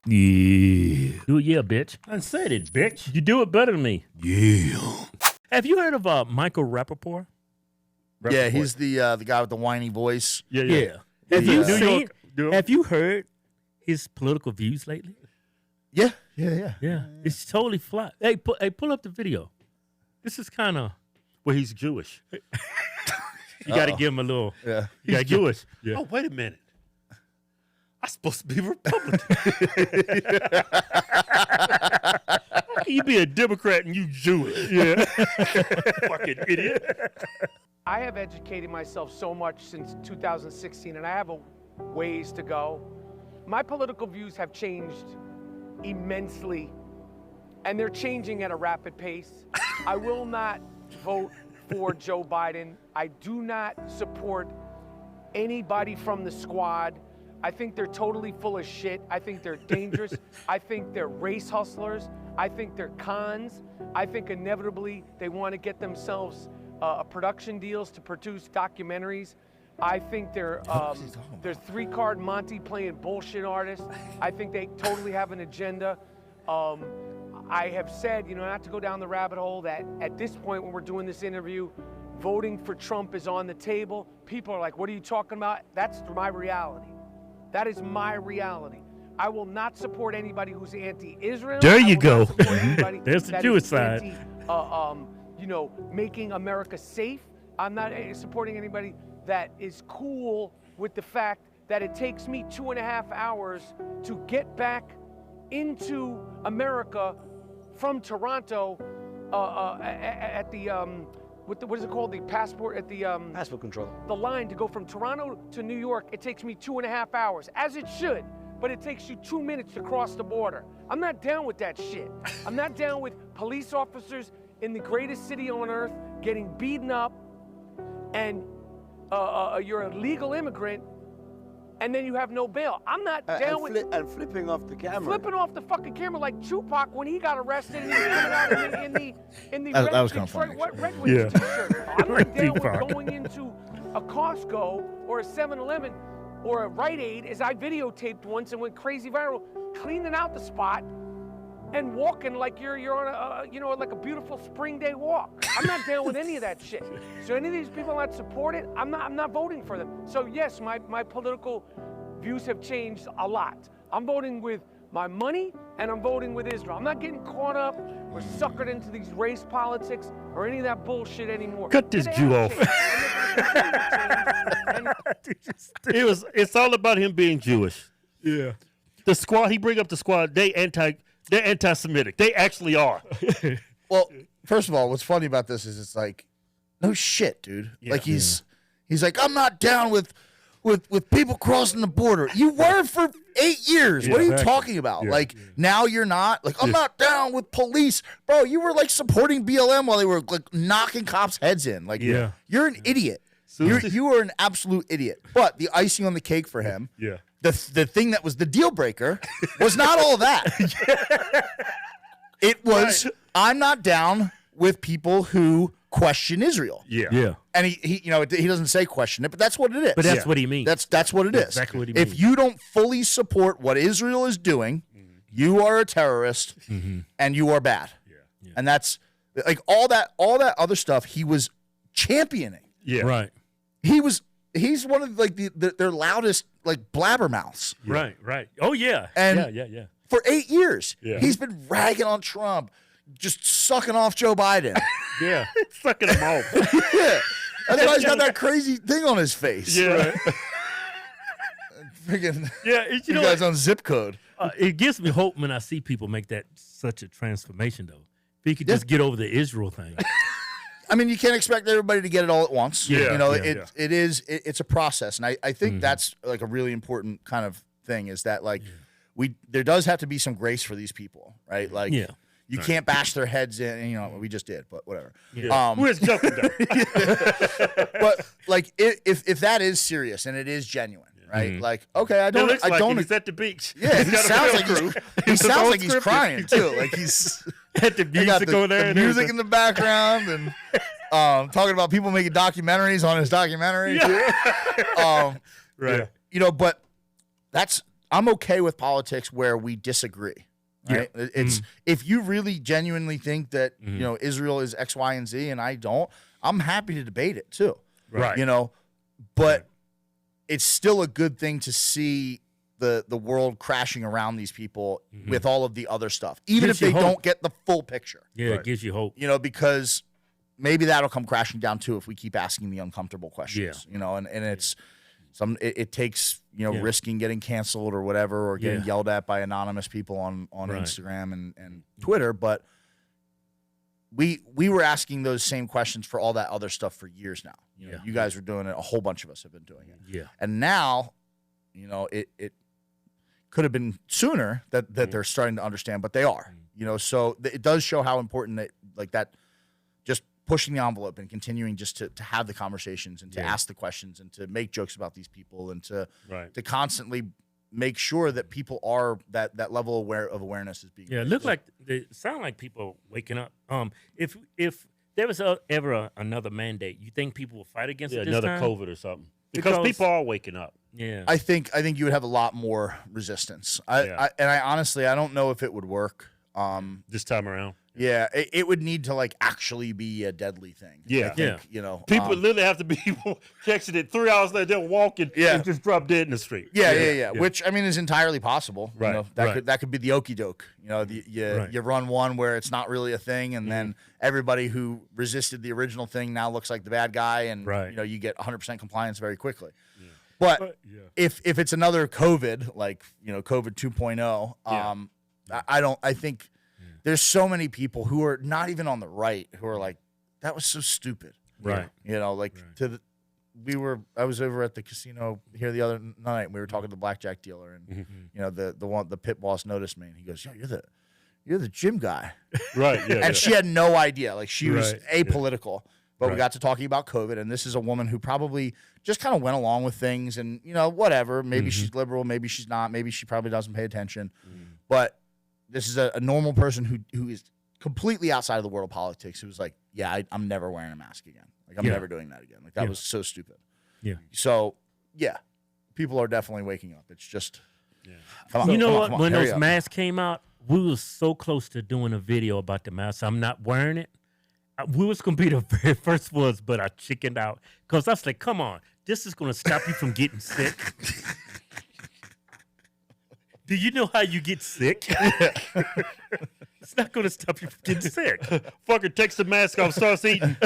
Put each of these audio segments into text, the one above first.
Yeah. Do it, yeah, bitch. I said it, bitch. You do it better than me. Yeah. Have you heard of Michael Rapaport? Yeah, he's the guy with the whiny voice. Yeah. Have you New seen? Have you heard his political views lately? Yeah. Yeah. It's totally flat. Hey, pull up the video. This is kind of Well, he's Jewish. you got to give him a little. Yeah. He's Jewish. Yeah. Oh, wait a minute. I'm supposed to be Republican. How can you be a Democrat and you Jewish? Yeah. Fucking idiot. I have educated myself so much since 2016, and I have a ways to go. My political views have changed immensely, and they're changing at a rapid pace. I will not vote for Joe Biden. I do not support anybody from the squad. I think they're totally full of shit. I think they're dangerous. I think they're race hustlers. I think they're cons. I think inevitably they want to get themselves production deals to produce documentaries. I think they're 3-card Monty playing bullshit artists. I think they totally have an agenda. I have said, not to go down the rabbit hole, that at this point when we're doing this interview, voting for Trump is on the table. People are like, what are you talking about? That's my reality. That is my reality. I will not support anybody who's anti-Israel. There you go. There's the Jewish side. Making America safe. I'm not supporting anybody that is cool with the fact that it takes me 2.5 hours to get back into America from Toronto at the what is it called? The passport at the passport control. The line to go from Toronto to New York. It takes me 2.5 hours, as it should. But it takes you 2 minutes to cross the border. I'm not down with that shit. I'm not down with police officers in the greatest city on earth getting beaten up, and you're a legal immigrant, and then you have no bail. I'm not down with and flipping off the camera. Flipping off the fucking camera like Tupac when he got arrested and he was coming out in the That Red was kind of funny. Red Wings t-shirt. I'm not down with Tupac. going into a Costco or a 7-Eleven or a Rite Aid, as I videotaped once and went crazy viral, cleaning out the spot and walking like you're on like a beautiful spring day walk. I'm not down with any of that shit. So any of these people that support it, I'm not voting for them. So yes, my political views have changed a lot. I'm voting with my money and I'm voting with Israel. I'm not getting caught up or suckered into these race politics or any of that bullshit anymore. Cut this Jew off. It's all about him being Jewish. Yeah. The squad, he bring up the squad, they're anti-Semitic. They actually are. Well, first of all, what's funny about this is it's like, no shit, dude. Yeah. Like he's like, I'm not down with people crossing the border. You were for 8 years. What are you talking about? Yeah. Like now you're not. Like I'm not down with police, bro. You were like supporting BLM while they were like knocking cops' heads in. Like you're an idiot. You are an absolute idiot. But the icing on the cake for him, the thing that was the deal breaker was not all that. It was I'm not down with people who question Israel. Yeah. And he doesn't say question it, but that's what it is. But that's what he means. That's what it is. Exactly what he means. If you don't fully support what Israel is doing, you are a terrorist and you are bad. Yeah. And that's like all that other stuff he was championing. Yeah. Right. He's one of like their loudest like blabbermouths. Right. Oh yeah. And yeah. For 8 years, Yeah. he's been ragging on Trump, just sucking off Joe Biden. Yeah. Sucking them off. Yeah. That's why he's got that crazy thing on his face. Yeah. Freaking Yeah. you guys on zip code. It gives me hope when I see people make that such a transformation, though. If you could just get over the Israel thing. I mean, you can't expect everybody to get it all at once. Yeah, It's a process. And I think that's like a really important kind of thing is that like there does have to be some grace for these people, right? Like you can't bash their heads in, and we just did, but whatever. Yeah. We're just joking though. But like if that is serious and it is genuine, right? Like, okay, I It don't looks like he's at the beach. Yeah, He's got a film crew. he sounds like he's Unscripted. crying too. Like he's Had the they got music over there. the and music everything. in the background and talking about people making documentaries on his documentary. Right. But that's I'm okay with politics where we disagree. Right? Yeah. It's if you really genuinely think that Israel is X, Y, and Z, and I don't, I'm happy to debate it too. Right. But it's still a good thing to see the world crashing around these people with all of the other stuff, even if they don't get the full picture. Yeah, it gives you hope. Because maybe that'll come crashing down too if we keep asking the uncomfortable questions. And it's it takes risking getting canceled or whatever, or getting yelled at by anonymous people on Instagram and Twitter, but we were asking those same questions for all that other stuff for years now. You guys were doing it. A whole bunch of us have been doing it. Yeah. And now, it could have been sooner that they're starting to understand, but they are. So it does show how important that just pushing the envelope and continuing just to have the conversations and to ask the questions and to make jokes about these people and to constantly make sure that people are that level of awareness is being. Yeah, it sound like people are waking up. If there was ever another mandate, you think people will fight against it this another time? COVID or something? Because people are waking up. Yeah, I think you would have a lot more resistance. I honestly don't know if it would work this time around. Yeah, it would need to actually be a deadly thing. Yeah, I think, people literally have to be catching it 3 hours later. They're walking and just drop dead in the street. Yeah. Which is entirely possible. Right. That could be the okey doke. You run one where it's not really a thing, and then everybody who resisted the original thing now looks like the bad guy, and you get 100% compliance very quickly. Yeah. But if it's another COVID, COVID 2.0, I think. There's so many people who are not even on the right who are like, that was so stupid. Right. I was over at the casino here the other night, and we were talking to the blackjack dealer, and the pit boss noticed me, and he goes, "Yo, you're the gym guy." Right. Yeah. And she had no idea. She was apolitical. But we got to talking about COVID, and this is a woman who probably just kind of went along with things, and whatever. Maybe she's liberal, maybe she's not, maybe she probably doesn't pay attention. But this is a normal person who is completely outside of the world of politics, who was like, I'm never wearing a mask again. I'm never doing that again. That was so stupid. Yeah. So, people are definitely waking up. It's just, come on. When those masks came out, we were so close to doing a video about the mask. I'm not wearing it. We was going to be the very first ones, but I chickened out. Because I was like, come on, this is going to stop you from getting sick. Do you know how you get sick? It's not going to stop you from getting sick. Fucker takes the mask off, starts eating,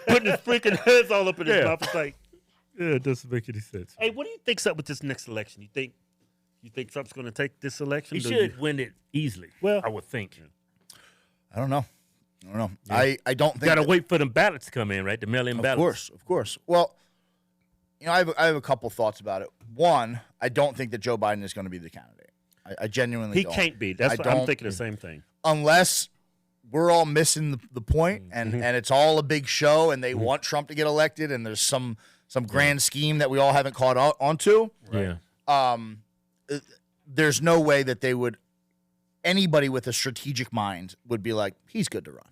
putting his freaking heads all up in his mouth. It's like, it doesn't make any sense. Hey, what do you think's up with this next election? You think Trump's going to take this election? He should win it easily. Well, I would think. I don't know. Yeah. I don't think. Got to wait for them ballots to come in, right? The mail-in ballots. Of course. Well, I have a couple thoughts about it. One, I don't think that Joe Biden is going to be the candidate. I genuinely don't. He can't be. That's what I'm thinking the same thing. Unless we're all missing the point, and it's all a big show, and they want Trump to get elected, and there's some grand scheme that we all haven't caught onto. Yeah. There's no way that they would. Anybody with a strategic mind would be like, he's good to run.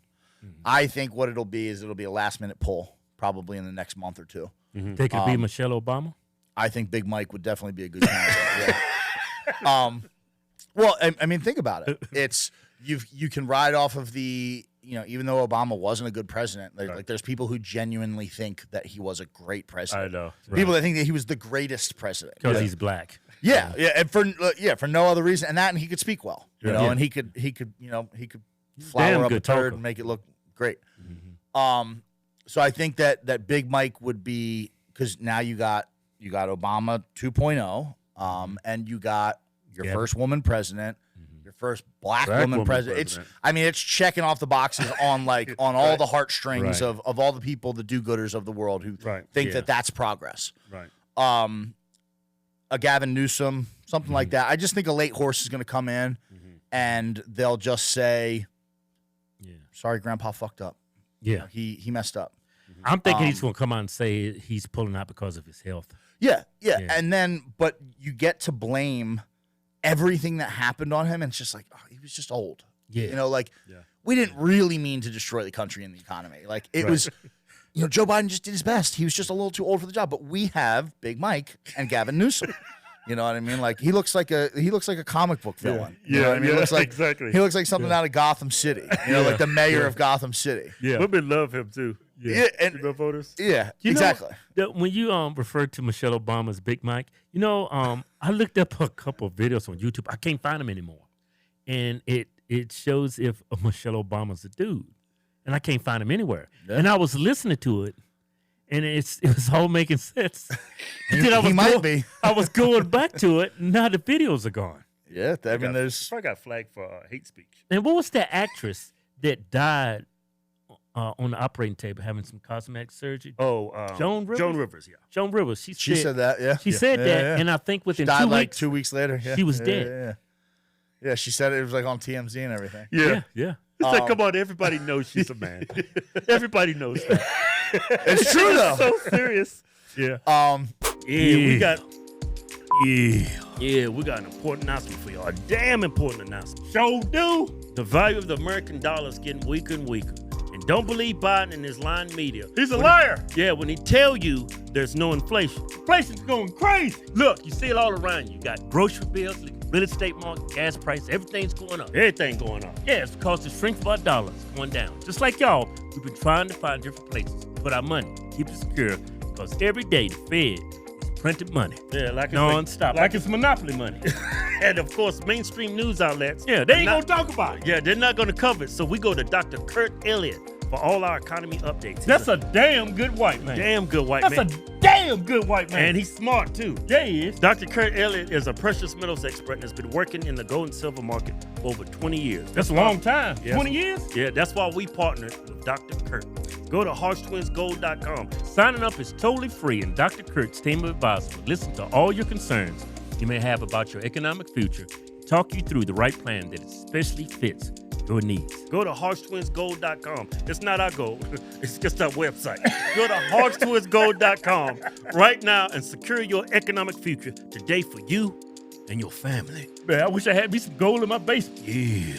I think what it'll be a last-minute poll, probably in the next month or two. Think it'd be Michelle Obama? I think Big Mike would definitely be a good candidate. Well, I mean, think about it. It's you can ride off of the even though Obama wasn't a good president, like there's people who genuinely think that he was a great president. I know people that think that he was the greatest president because he's black. Yeah, and for no other reason, and he could speak well, and he could flower up a turd and make it look great. So I think that Big Mike would be, because now you got Obama 2.0, and you got your first woman president, your first black woman president. It's checking off the boxes on all the heartstrings of all the people, the do-gooders of the world who think that that's progress. Right. A Gavin Newsom, something like that. I just think a late horse is going to come in, and they'll just say, "Sorry, Grandpa fucked up. Yeah, he messed up." I'm thinking he's going to come out and say he's pulling out because of his health. Yeah, and then but you get to blame everything that happened on him, and it's just like, oh, he was just old. Yeah, we didn't really mean to destroy the country and the economy. It was. Joe Biden just did his best. He was just a little too old for the job. But we have Big Mike and Gavin Newsom. You know what I mean? Like he looks like a comic book villain. Yeah, you know what I mean? He looks like exactly. He looks like something out of Gotham City. You know, like the mayor of Gotham City. Yeah, women love him too. Yeah, and voters. Yeah, you exactly. Know, when you referred to Michelle Obama's Big Mike, you know, I looked up a couple of videos on YouTube. I can't find them anymore, and it shows if Michelle Obama's a dude, and I can't find him anywhere. Yeah. And I was listening to it. And it was all making sense. He might be. I was going back to it. And now the videos are gone. Yeah, I mean, there's. I got flagged for hate speech. And what was that actress that died on the operating table having some cosmetic surgery? Oh, Joan Rivers. Joan Rivers, yeah. Joan Rivers. She said that. Yeah. She said that, and I think within 2 weeks, like 2 weeks later, she was dead. Yeah, she said it was like on TMZ and everything. Yeah. It's like, come on, everybody knows she's a man. Everybody knows that. It's true though. So serious. Yeah. We got an important announcement for y'all. A damn important announcement. Show do. The value of the American dollar is getting weaker and weaker. And don't believe Biden and his lying media. He's a liar. When he tell you there's no inflation. Inflation's going crazy. Look, you see it all around you. You got grocery bills, real estate market, gas prices, everything's going up. Everything going up. Yeah, it's because the strength of our dollar is going down. Just like y'all, we've been trying to find different places to put our money, keep it secure, because every day the Fed is printing money. Yeah, like non-stop. Like it's monopoly money. And of course, mainstream news outlets. Yeah, they ain't going to talk about it. Yeah, they're not going to cover it. So we go to Dr. Kurt Elliott for all our economy updates. That's a damn good white man. Damn good white man. That's a damn good white man. And he's smart too. Yeah, he is. Dr. Kurt Elliott is a precious metals expert and has been working in the gold and silver market for over 20 years. That's a long time. Yes. 20 years? Yeah, that's why we partnered with Dr. Kurt. Go to HodgetwinsGold.com. Signing up is totally free, and Dr. Kurt's team of advisors will listen to all your concerns you may have about your economic future, talk you through the right plan that especially fits your needs. Go to HodgetwinsGold.com. It's not our gold. It's just our website. Go to HodgetwinsGold.com right now and secure your economic future today for you and your family. Man, I wish I had me some gold in my basement. Yeah.